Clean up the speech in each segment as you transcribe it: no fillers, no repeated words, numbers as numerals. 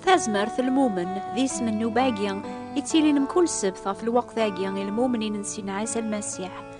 تازمرت المؤمن ذي اسم النباقيا يتيلين مكل سبثة في الوقت ذاقيا المؤمنين نسينا عيسى المسيح.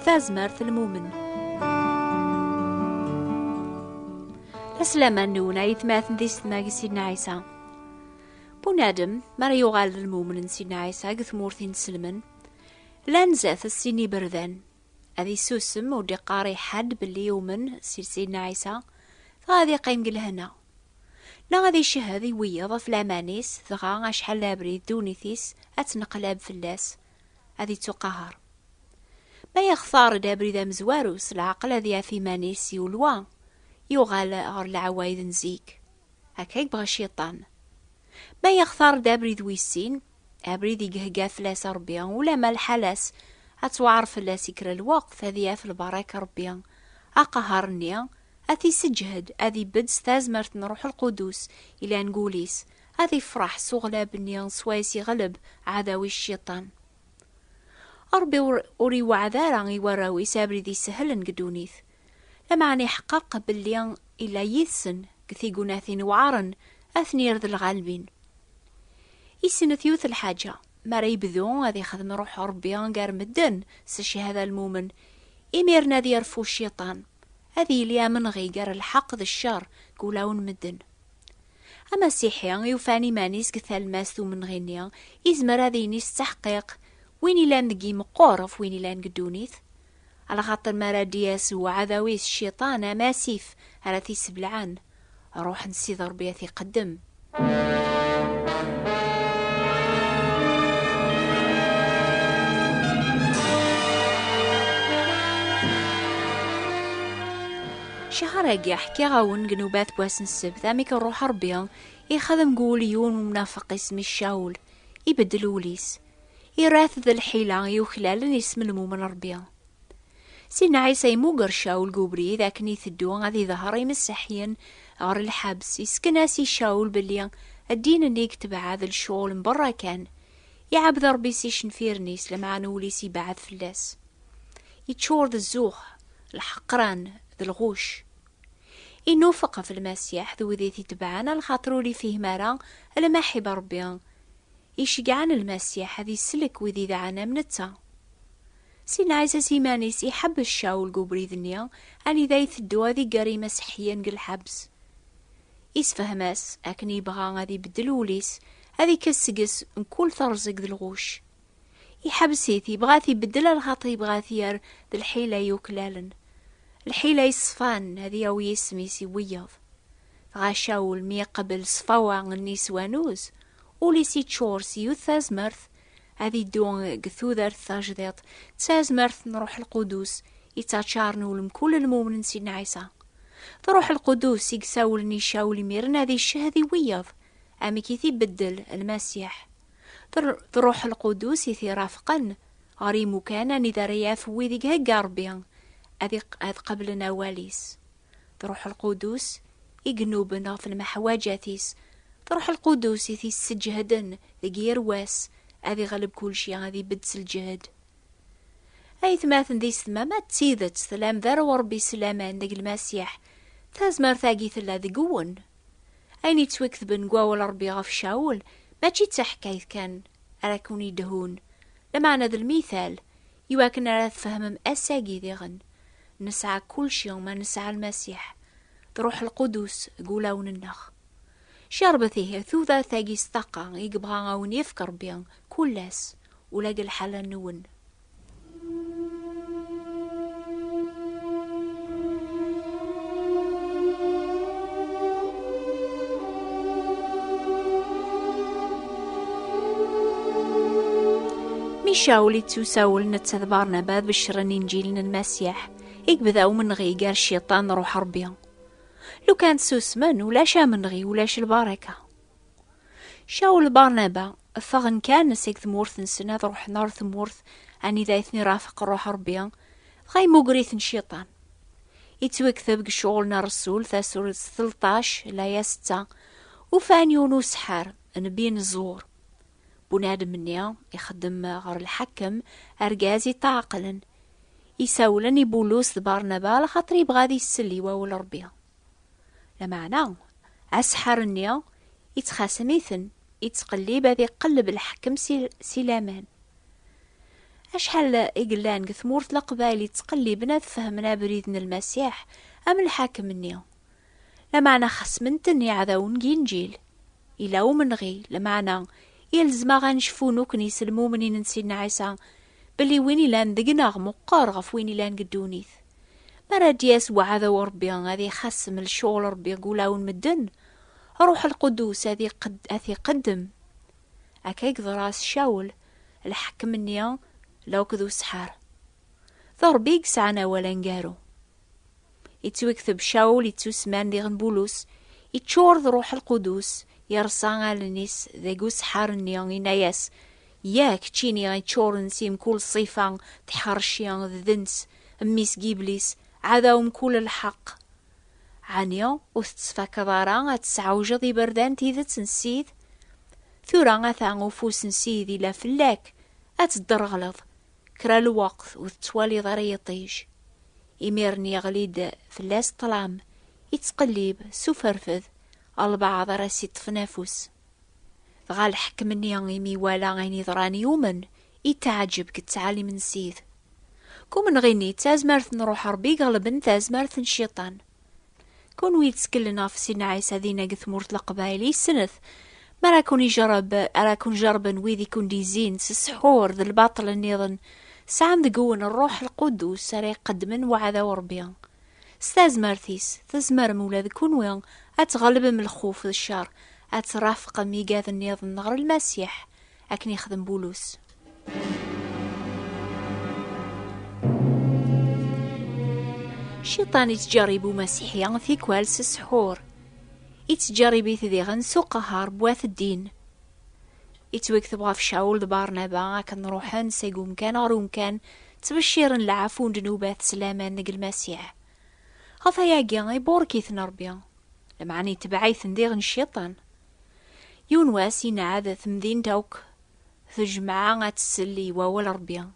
تازمرت المؤمن السلام نونا يتماثل ذي سماق سيدنا عيسى. بنادم مرا يغال المؤمن سيدنا عيسى قثمورثين سلمن لان زاث السيني بردان هذي سوسم ودي قاري حد باللي يومن سيدنا عيسى فهذي قيم قلهنا لا غادي شهادي ويض في العمانيس ثغا شحال لابري دونيثيس اتنقلاب فلاس هذي تقهر ما يختار دابري ذا مزواروس العقل هذي في مانيس يولوا يغال غير العوايد نزيك هكا يبغى الشيطان. ما يختار دابري ذويسين ابري ذي قهقا فلاس ربيان ولا ما الحلاس اتوعر فلاس يكرا الوقت هذي في البركة ربيان اقهرني أثي سجهد أذي بدس تازمرت نروح القدوس إلى نقوليس أذي فرح سغلا بنيان سويسي غلب عداوي الشيطان أربي أوري وعذارا يوراوي سابري ذي سهلن قدونيث لما عني حقاق بالليان إلا يثسن كثي قناثين وعارن أثني يرد الغالبين يسن ثيوث الحاجة ما ريبذون أذي خدم روح ربيان قار مدن سشي هذا المؤمن إميرنا ذي يرفو الشيطان هذه ليا من غيقر الحق ذا الشر قولاون مدن. أما سيحيان يوفاني مانيس كثال ماستو من غينيا إزمر هذه نيس تحقيق ويني لان دقي مقورف ويني لان قدونيث على خاطر مرا دياس وعذاويس الشيطان ماسيف على ثي سبلعان روح نسيضر بيثي قدم. شهر يحكي غاون جنوبات بواسن السبت أميك الروح ربيان يخدم قوليون ومنافق اسم الشاول يبدل وليس يراث ذا الحيلة يوخلال اسم المؤمن ربيان. سيدنا عيسى يموقر شاول قبري ذاك يثدون غادي ظهر يمسحين غير الحبس يسكناسي شاول باللي الدين اللي يكتب هذا الشغل من برا كان يعبد ربي سيشن فيرنيس لما نوليس يبعث فلاس يتشور ذا الزوخ الحقران ذا الغوش ينوفق في المسيح ذو ذي تتبعنا الخاطرو لي فيه مرا لما حب ربيان يشجعنا المسيح هذي السلك وذي دعانا من التا. سينا عيسى سيمانيس يحب الشاول قبري ذنيا أني ذا يثدو هذي قري مسيحيا قل حبس يسفهماس أكني يبغى هذي بدلوليس هذي كسقس من كل ثرزق ذي الغوش يحبسيثي بغاثي بدل الخاطي بغاثير ذي الحيلة يوكلالن الحيلة يصفان هذي أو يسميسي ويض غاشاول مي قبل صفاوع النسوانوز وليسي تشورسي يثازمرث هذي دون قثوذر ثاجديط تازمرث نروح القدوس يتشارنو لم كل المؤمن سيدنا عيسى تروح القدوس يقساولني شاول ميرنا هذي الشهذي ويض أمي كيثي بدل المسيح تروح القدوس يثي رافقا غري مكانا إذا رياف ويذيك هقاربيان أذ قبلنا واليس تروح القدوس يقنوبنا في المحواجاتيس تروح القدوس يثي السجهدن ذي رواس أذي غلب كل شيء هذي بدس الجهد أي ثماثن ذي ما تسيدت سلام ذر وربي سلامان ذي المسيح تازمر ثاقي ثلا ذي قون أيني توكثبن قواول ربي غف شاول ما تشي تحكي كان أراكوني دهون لما أنا ذا المثال يواكن أراث فهم أساقي ذي غن نسعى كل شيء وما نسعى المسيح تروح القدوس قولاون النخ شربثيه ثوذا ثاقي استقا يقبغا غاون يفكر بيان كلاس ولاقي الحالة النون. ميشاولي تساول نتذبارنا بعد بشرن إنجيل المسيح يقبذاو من غيقار الشيطان روح ربيان لو كانت سوسمن ولا من غي ولاش البركة. شاول بارنابا الثغن كان نسيك ثمورث نسنة روح نار ثمورث أني ذايثني رافق روح ربيان غاي موقريث الشيطان يتوكثب شغلنا رسول ثاسور 13 لا 6 وفان يونس حار نبين الزور بنادم منيا يخدم غير الحكم أرجازي تعقلا يساولني بولوس برنابا لخاطر يبغى غادي يسلي واول ربي. لمعنى أسحرني يتخاسميثن يتقلب هذي قلب الحكم سلامان. أشحال إقلان قثمورت القبائل يتقلبنا تفهمنا بريدن المسيح أم الحاكم النيو. لمعنى خصمنتني عذاون جينجيل إلا ومن غي لمعنى يلزم غنشفونو كنيس المؤمنين نسينا عيسى بلي ويني لان دقنا مقار غف ويني لان قدونيث مراد يسوع هذا وربي غادي خصم الشغل ربي يقولاون مدن روح القدوس هذي قدم أكيك ذراس شاول الحكم النيا لو كذو سحار ضربيك سعنا ولا نقارو يتوكثب شاول يتوسمان دي غنبولوس يتشور روح القدوس يرسان على الناس ذاقو سحار النيا يناياس ياك تشيني غيتشور نسيم كل صيفان تحرشيان ذنس أميس جيبليس عذاهم كل الحق عنيا وستسفاك ضارا غتسعوجا ذي بردان تيذا تنسيد ثورا غثانغو فوس نسيدي لا فلاك أتدرغلظ كرا الوقت وتتوالي ضري طيج يميرني يغليد فلاس طلام يتقلب سوفرفذ البعض راسي تفنافوس غال حكمني يمي ولا غيني ضراني يومن يتعجب كتعالي من سيد كومن غيني تازمرث نروح ربي غلبن تازمرث الشيطان كون ويتسكلنا في سينا عيسى ذينا قثمورت القبايلي سنث ما راكون يجرب راكون جربا ويذي كون ديزين سسحور ذا الباطل النيضن سعم ذقون الروح القدوس ساري قدمن وعذا وربيان ستازمرثيس تزمر مولا ذكون وين أتغلب من الخوف الشر أترافق ميقاذ النيضن نغر المسيح أكني يخدم بولوس. الشيطان يتجربو مسيحيا في كوالس السحور يتجربي ذي سوق قهار بواث الدين يتوكثب غف شاول بارنابا كان روحان سيقوم كان غروم كان تبشير العفون جنوبات سلامان نقل المسيح غفا ياقيا يبوركيث نربيا لمعني تبعيث نديغن الشيطان يون واسين عادة ثمدين توك ثجمعا غتسلي وول ربيا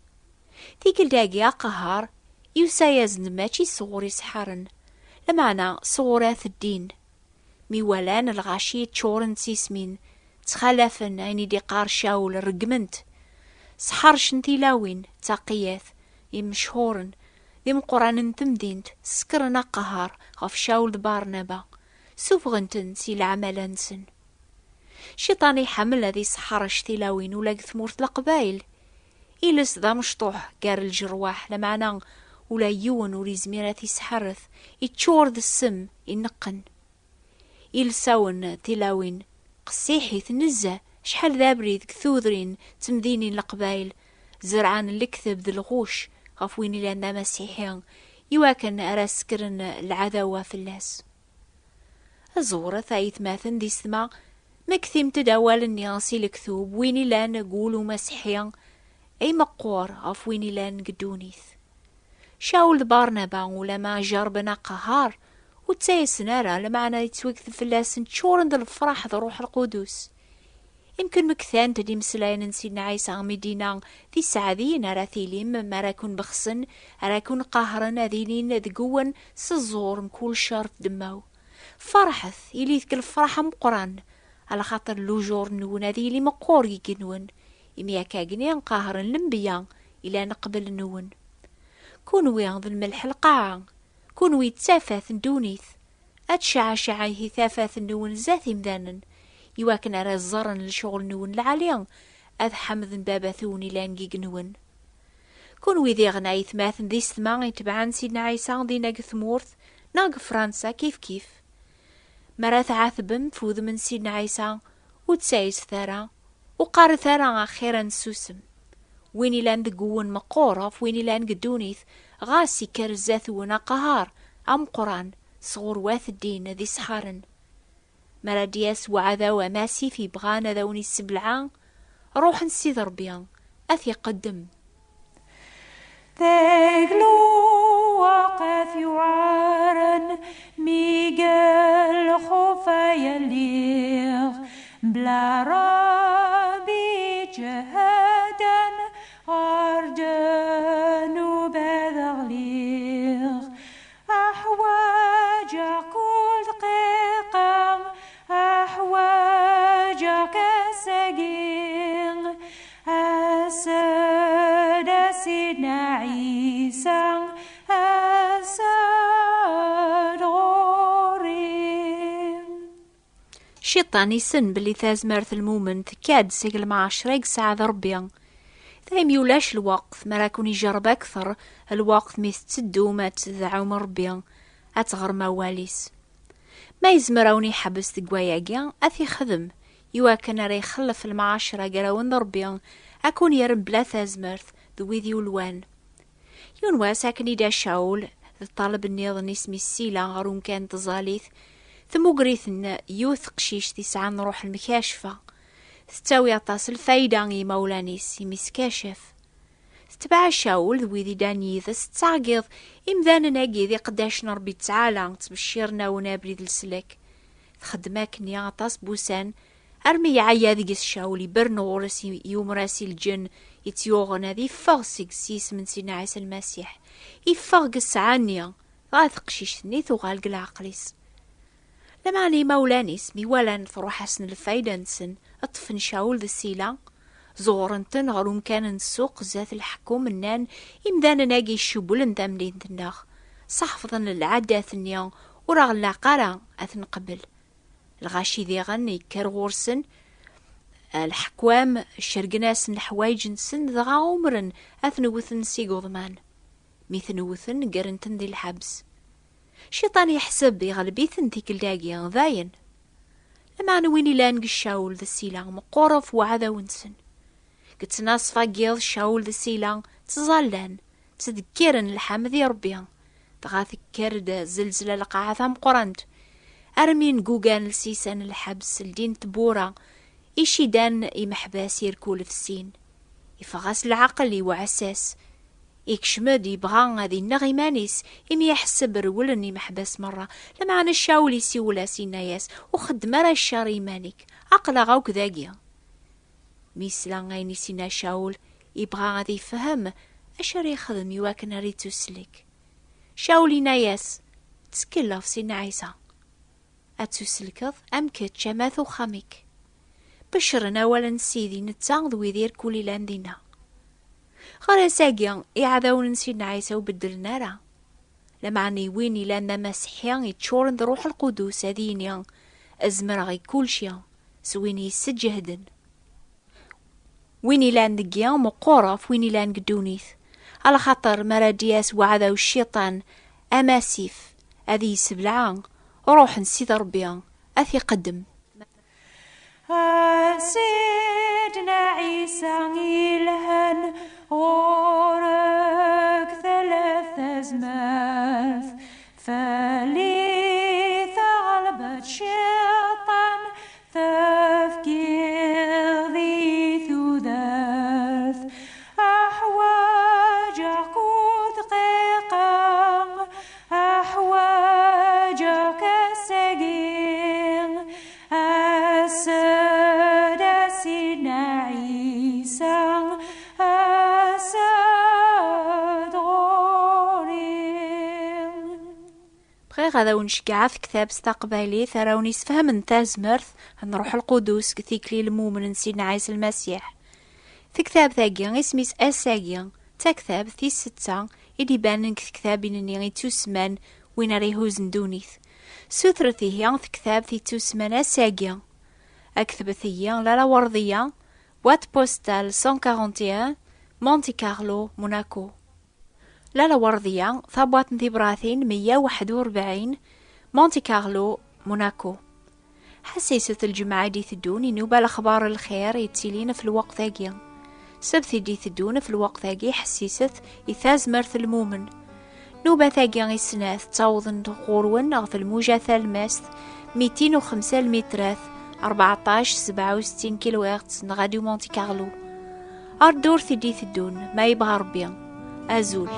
ذيك الداقيا قهار يوسايزن ماشي صغور يسحرن لمعنى صغورات الدين ميوالان الغاشي تشورن سيسمين تخلفن عيني دي قار شاول الرقمنت سحرش نتيلاوين تاقياث يمشهورن ذي مقران تمدينت سكرنا قهار غف شاول بارنابا سوفغنتن سي العملانسن شيطاني حمل هذي سحرش تيلاوين ولا ثمورت القبايل إلس ذا مشطوح قار الجرواح لمعنى ولا يون ولي زميرات يسحرث يتشور ذا السم ينقن يلساون تلاوين قسيحي تنزه شحال ذا بريد كثوذرين تمدينين القبايل زرعان الكثب ذا الغوش غفويني لأننا مسيحيان يواكن أراسكرن العداوة في اللاس الزورة ثايث ماثن دي سما مكثيم تداول النياسي الكثوب ويني لان قولوا مسيحيان أي مقور غفويني لان قدونيث شاول بارنابا ولما جربنا قهار وتسايسنارا لمعنى يتوقف فلاس نتشورن ذا الفرح ذا روح القدوس يمكن مكثان تدي مسلاين نسينا عيسى مدينة ذي سعدين راثيليم ما راكون بخصن راكون قهرن ذينين ذقون سزور مكول شرط دماو فرحث يليثك الفرح مقران على خاطر لوجور نون ذيلي مقور يقنون يمياكاقنيان قهرن لنبيان إلا نقبل نون كونوا يغض الملح القاع كونوا يتسافث ندونيث أتشعشعيه ثافث نون زاثي مذانن يواكن على الزرن لشغل نون العاليان أذ حمذ باباثوني لانقيق نون كونوا ذي غناي ثماثن ذي سما يتبعان سيدنا عيسى ذي ناق ثمورث ناق فرنسا كيف مراث عاثبم فوذ من سيدنا عيسى وتسايس ثارا وقار ثارا أخيرا سوسم ويني لان دقون مقورف ويني لان قدونيث غاسي كرزاثونا قهار أم قران صغور واث الدين ذي سحارن مرادياس وعذا وماسي في بغانا ذوني السبلعان روح نسيذ ربيان أثي قدم ذاقلو وقف يعارن ميقال خوفا يليغ بلا ربي جهادا أرجان بذغ الشيطان يسن بلي تازمرت المومن تكاد سيقل مع عشريق ساعة ربيا. ثايم يولاش الوقت ما راكون يجرب أكثر الوقت ميس تسدو ما تدعو من ربيا أتغر مواليس. ما يزمروني حبس تقواياقيا أثي خدم يوا كان راه يخلف المعاشرة قراون ربيا أكون يرم بلا تازمرت ذويذي ولوان. يونوا ساكن يدا شاول الطالب النيض اسمي السيلة غارون كان تزاليث ثمو قريثن يوث قشيش تسعى نروح المكاشفة تتاوي عطاس الفايدة مولانيس يمسكاشف تتبع شاول ذويذي دانيذس تعقيض إمذان ناقي ذي قداش نربي تعالى تبشيرنا ونابري ذي السلك تخدماكني عطاس بوسان أرمي عيا ذي شاول يبرنو راسي يوم راسي الجن يتيوغن هذي فغسك سيس من سيدنا عيسى المسيح يفغس عنيا غاث قشيشتني ثوغالق العقليس لما اني مولانيس ميوالان تروح حسن الفايدة نسن اطفن شاول ذي السيلة زغرنتن غروم كان نسوق ذات الحكوم النان إمدان ناقي الشبول نداملين تناخ صحفظن العادة ثنيا وراغ لاقارا أثن قبل الغاشي ذي غني كرغورسن الحكوام الشرقناس الحوايج نسن ذغا عمرن أثنوثن سيقوضمان ميثنوثن قرنتن ذي الحبس شيطان يحسب يغلبيثن ذيك اللاقيا ذاين لما نويني لانق الشاول ذا السيلان مقورف وعذا ونسن قلت ناس فاقيض شاول ذا السيلان تظلان تذكرن الحام ذي ربيان تغا ذكر دا زلزلة لقاعة ثام قرنت أرمين قوغان السيسان الحبس الدين تبورا إيشي دان يمحباس يركول في السين يفغاس العقل وعساس يكشمد يبغى غادي نغيمانيس إمي يحسب رولني محباس مرة لما عن الشاول يسيولا سيناياس وخدم راه الشاري مانيك عقلا غاوك ذاقيا ميسلا غايني سينا شاول يبغى غادي يفهم أشار يخدم يواكن ريتو سلك شاولي ناياس تسكلاف سينا عيسى أتسلكض أم كتشا ماثو خاميك بشرنا ولا نسيدي نتاغض ويدير كولي لاندينا غير ساقيا إعذاون نسينا عيسى وبدلنا راه لما عني ويني لأن مسيحيان يتشورن روح القدوس هذينيا أزمر غي كل شيء سويني يسجهدن ويني لان دقيا مقورف ويني لان قدونيث على خاطر مرادياس وعذا الشيطان أماسيف أذي يسبلعان روح نسيد ربيا أثي قدم سيدنا عيسى إلهن غورك ثلاث أزماث فلي ثغلبت شيطان تفكير ذي ثلاث أحواجك دقيقة أحواجك السقيم أسد سيدنا عيسى أسد غورين بغي غادا ونشكع في كتاب استقبالي ثراوني سفهم نتاز مرث نروح القدوس كثيكلي المؤمن نسينا عيسى المسيح في كتاب ثاقيا اسميس أساقيا تا كتاب ثي 6 إدي بانن كتاب إنني تسمان وين ريهوز ندونيث سوثرثي هي في كتاب ثي تسمان أساقيا أكتبثيا لا وردية وات بوستال 141 مونتي كارلو موناكو لا وردية ثابوات نثبراثين 141 مونتي كارلو موناكو حسيسة الجماعة دي ثدون ينوبا الأخبار الخير يتسيلين في الوقت ذاقيا سبثي دي ثدون في الوقت ذاقي حسيسة إثاز مرث المومن نوبا ثاقيا السناث تعوضن غورون غف الموجة ثالماس 205 المتراث 14-67 كيلو هرتز نغاديو مونتي كارلو أردور ثدي ثدون ما يبغى ربيا أزول